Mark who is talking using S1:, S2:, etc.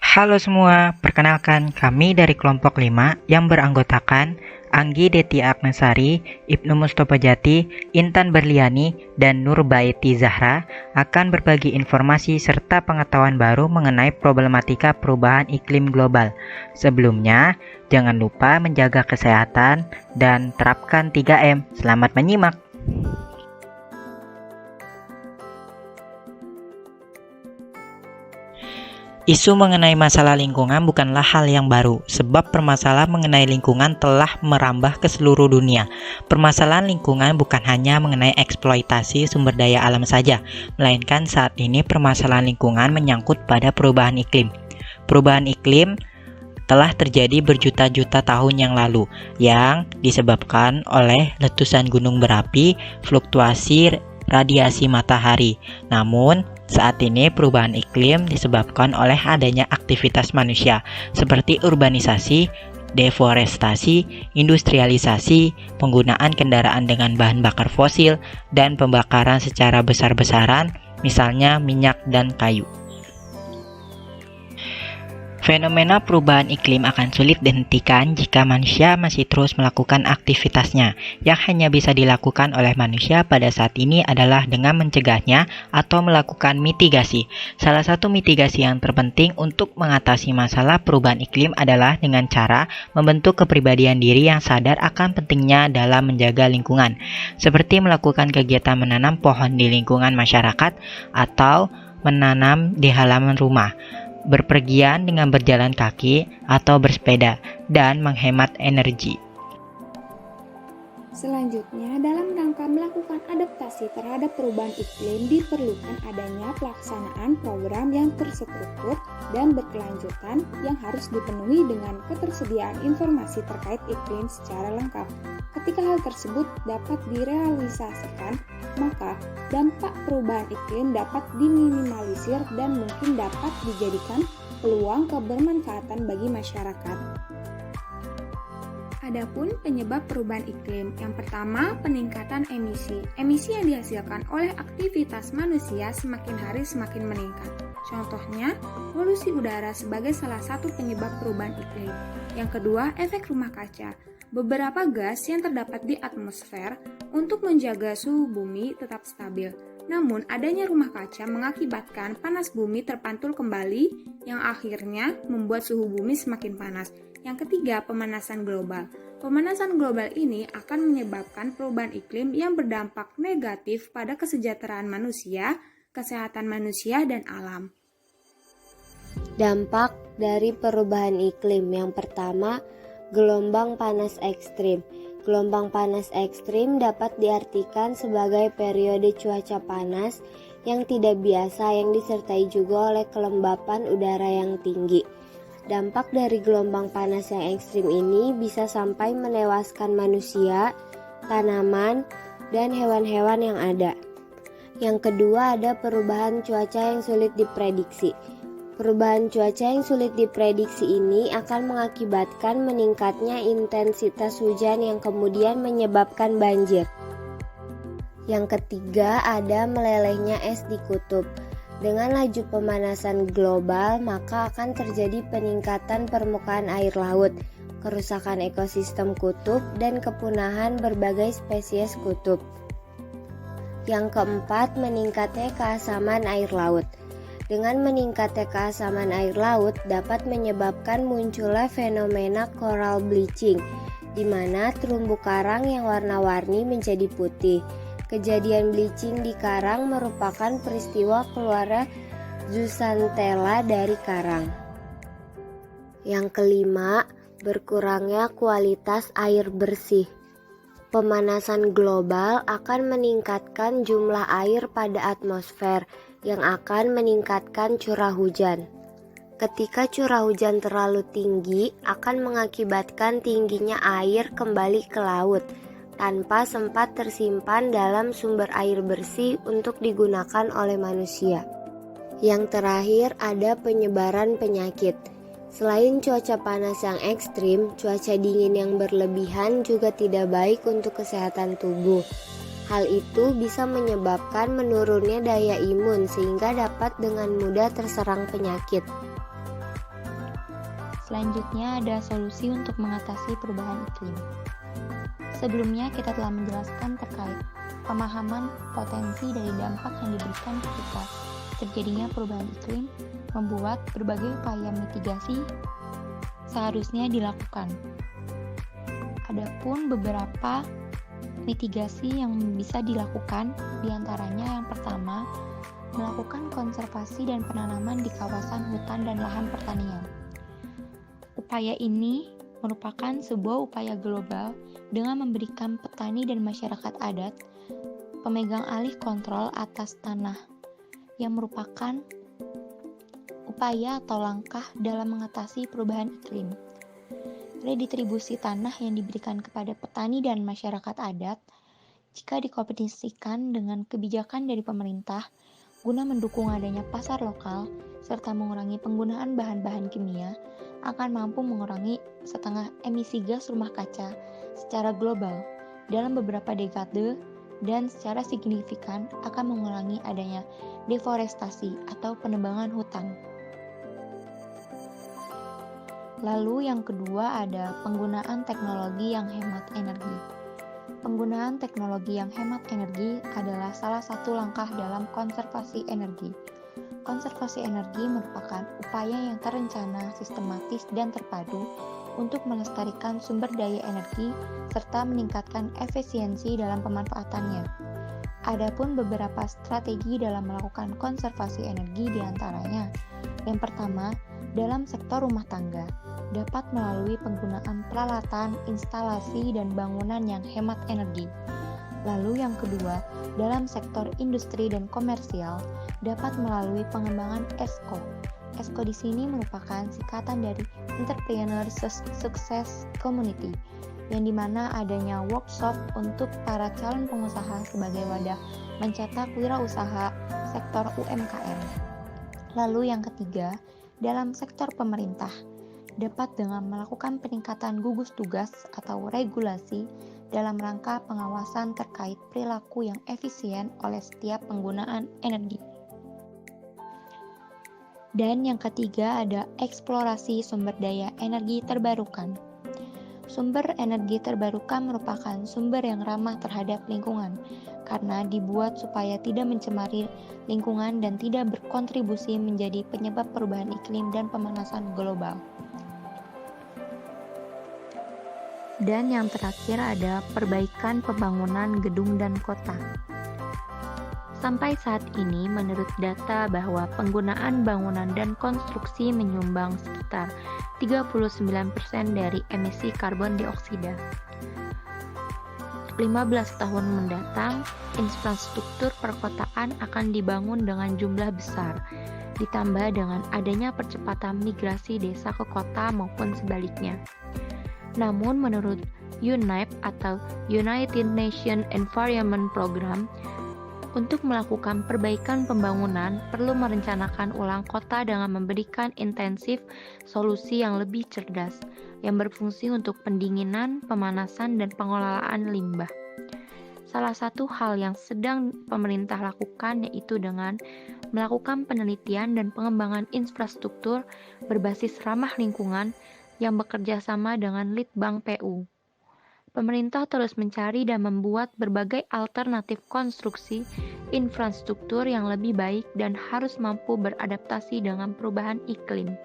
S1: Halo semua, perkenalkan kami dari kelompok 5 yang beranggotakan Anggi Deti Agnesari, Ibnu Mustofajati, Intan Berliani, dan Nurbaiti Zahra akan berbagi informasi serta pengetahuan baru mengenai problematika perubahan iklim global. Sebelumnya, jangan lupa menjaga kesehatan dan terapkan 3M. Selamat menyimak. Isu mengenai masalah lingkungan bukanlah hal yang baru, sebab permasalahan mengenai lingkungan telah merambah ke seluruh dunia. Permasalahan lingkungan bukan hanya mengenai eksploitasi sumber daya alam saja, melainkan saat ini permasalahan lingkungan menyangkut pada perubahan iklim. Perubahan iklim telah terjadi berjuta-juta tahun yang lalu, yang disebabkan oleh letusan gunung berapi, fluktuasi radiasi matahari. Namun, saat ini perubahan iklim disebabkan oleh adanya aktivitas manusia seperti urbanisasi, deforestasi, industrialisasi, penggunaan kendaraan dengan bahan bakar fosil, dan pembakaran secara besar-besaran, misalnya minyak dan kayu. Fenomena perubahan iklim akan sulit dihentikan jika manusia masih terus melakukan aktivitasnya. Yang hanya bisa dilakukan oleh manusia pada saat ini adalah dengan mencegahnya atau melakukan mitigasi. Salah satu mitigasi yang terpenting untuk mengatasi masalah perubahan iklim adalah dengan cara membentuk kepribadian diri yang sadar akan pentingnya dalam menjaga lingkungan, seperti melakukan kegiatan menanam pohon di lingkungan masyarakat atau menanam di halaman rumah, berpergian dengan berjalan kaki atau bersepeda, dan menghemat energi.
S2: Selanjutnya, dalam rangka melakukan adaptasi terhadap perubahan iklim, diperlukan adanya pelaksanaan program yang terstruktur dan berkelanjutan yang harus dipenuhi dengan ketersediaan informasi terkait iklim secara lengkap. Ketika hal tersebut dapat direalisasikan, maka dampak perubahan iklim dapat diminimalisir dan mungkin dapat dijadikan peluang kebermanfaatan bagi masyarakat. Adapun penyebab perubahan iklim, yang pertama peningkatan emisi. Emisi yang dihasilkan oleh aktivitas manusia semakin hari semakin meningkat. Contohnya, polusi udara sebagai salah satu penyebab perubahan iklim. Yang kedua, efek rumah kaca. Beberapa gas yang terdapat di atmosfer untuk menjaga suhu bumi tetap stabil. Namun, adanya rumah kaca mengakibatkan panas bumi terpantul kembali yang akhirnya membuat suhu bumi semakin panas. Yang ketiga, pemanasan global. Pemanasan global ini akan menyebabkan perubahan iklim yang berdampak negatif pada kesejahteraan manusia, kesehatan manusia, dan alam.
S3: Dampak dari perubahan iklim yang pertama, gelombang panas ekstrim. Gelombang panas ekstrim dapat diartikan sebagai periode cuaca panas yang tidak biasa yang disertai juga oleh kelembapan udara yang tinggi. Dampak dari gelombang panas yang ekstrim ini bisa sampai menewaskan manusia, tanaman, dan hewan-hewan yang ada. Yang kedua ada perubahan cuaca yang sulit diprediksi. Perubahan cuaca yang sulit diprediksi ini akan mengakibatkan meningkatnya intensitas hujan yang kemudian menyebabkan banjir. Yang ketiga ada melelehnya es di kutub. Dengan laju pemanasan global, maka akan terjadi peningkatan permukaan air laut, kerusakan ekosistem kutub, dan kepunahan berbagai spesies kutub. Yang keempat, meningkatnya keasaman air laut. Dengan meningkatnya keasaman air laut dapat menyebabkan munculnya fenomena coral bleaching, di mana terumbu karang yang warna-warni menjadi putih. Kejadian bleaching di karang merupakan peristiwa keluarnya zooxanthella dari karang. Yang kelima, berkurangnya kualitas air bersih. Pemanasan global akan meningkatkan jumlah air pada atmosfer yang akan meningkatkan curah hujan. Ketika curah hujan terlalu tinggi akan mengakibatkan tingginya air kembali ke laut tanpa sempat tersimpan dalam sumber air bersih untuk digunakan oleh manusia. Yang terakhir ada penyebaran penyakit. Selain cuaca panas yang ekstrim, cuaca dingin yang berlebihan juga tidak baik untuk kesehatan tubuh. Hal itu bisa menyebabkan menurunnya daya imun sehingga dapat dengan mudah terserang penyakit.
S4: Selanjutnya ada solusi untuk mengatasi perubahan iklim. Sebelumnya kita telah menjelaskan terkait pemahaman potensi dari dampak yang diberikan ketika terjadinya perubahan iklim, membuat berbagai upaya mitigasi seharusnya dilakukan. Adapun beberapa mitigasi yang bisa dilakukan, diantaranya yang pertama, melakukan konservasi dan penanaman di kawasan hutan dan lahan pertanian. Upaya ini merupakan sebuah upaya global dengan memberikan petani dan masyarakat adat pemegang alih kontrol atas tanah, yang merupakan upaya atau langkah dalam mengatasi perubahan iklim. Redistribusi tanah yang diberikan kepada petani dan masyarakat adat, jika dikombinasikan dengan kebijakan dari pemerintah guna mendukung adanya pasar lokal serta mengurangi penggunaan bahan-bahan kimia, akan mampu mengurangi setengah emisi gas rumah kaca secara global dalam beberapa dekade dan secara signifikan akan mengurangi adanya deforestasi atau penebangan hutan. Lalu yang kedua ada penggunaan teknologi yang hemat energi. Penggunaan teknologi yang hemat energi adalah salah satu langkah dalam konservasi energi. Konservasi energi merupakan upaya yang terencana, sistematis, dan terpadu untuk melestarikan sumber daya energi serta meningkatkan efisiensi dalam pemanfaatannya. Adapun beberapa strategi dalam melakukan konservasi energi diantaranya, yang pertama, dalam sektor rumah tangga, dapat melalui penggunaan peralatan, instalasi, dan bangunan yang hemat energi. Lalu yang kedua, dalam sektor industri dan komersial, dapat melalui pengembangan ESCO. ESCO di sini merupakan singkatan dari Entrepreneur Success Community, yang dimana adanya workshop untuk para calon pengusaha sebagai wadah mencetak wirausaha sektor UMKM. Lalu yang ketiga, dalam sektor pemerintah, dapat dengan melakukan peningkatan gugus tugas atau regulasi dalam rangka pengawasan terkait perilaku yang efisien oleh setiap penggunaan energi. Dan yang ketiga ada eksplorasi sumber daya energi terbarukan. Sumber energi terbarukan merupakan sumber yang ramah terhadap lingkungan karena dibuat supaya tidak mencemari lingkungan dan tidak berkontribusi menjadi penyebab perubahan iklim dan pemanasan global. Dan yang terakhir ada perbaikan pembangunan gedung dan kota. Sampai saat ini menurut data bahwa penggunaan bangunan dan konstruksi menyumbang sekitar 39% dari emisi karbon dioksida. 15 tahun mendatang, infrastruktur perkotaan akan dibangun dengan jumlah besar, ditambah dengan adanya percepatan migrasi desa ke kota maupun sebaliknya. Namun menurut UNEP atau United Nations Environment Program, untuk melakukan perbaikan pembangunan perlu merencanakan ulang kota dengan memberikan intensif solusi yang lebih cerdas, yang berfungsi untuk pendinginan, pemanasan, dan pengelolaan limbah. Salah satu hal yang sedang pemerintah lakukan yaitu dengan melakukan penelitian dan pengembangan infrastruktur berbasis ramah lingkungan yang bekerja sama dengan Litbang PU. Pemerintah terus mencari dan membuat berbagai alternatif konstruksi infrastruktur yang lebih baik dan harus mampu beradaptasi dengan perubahan iklim.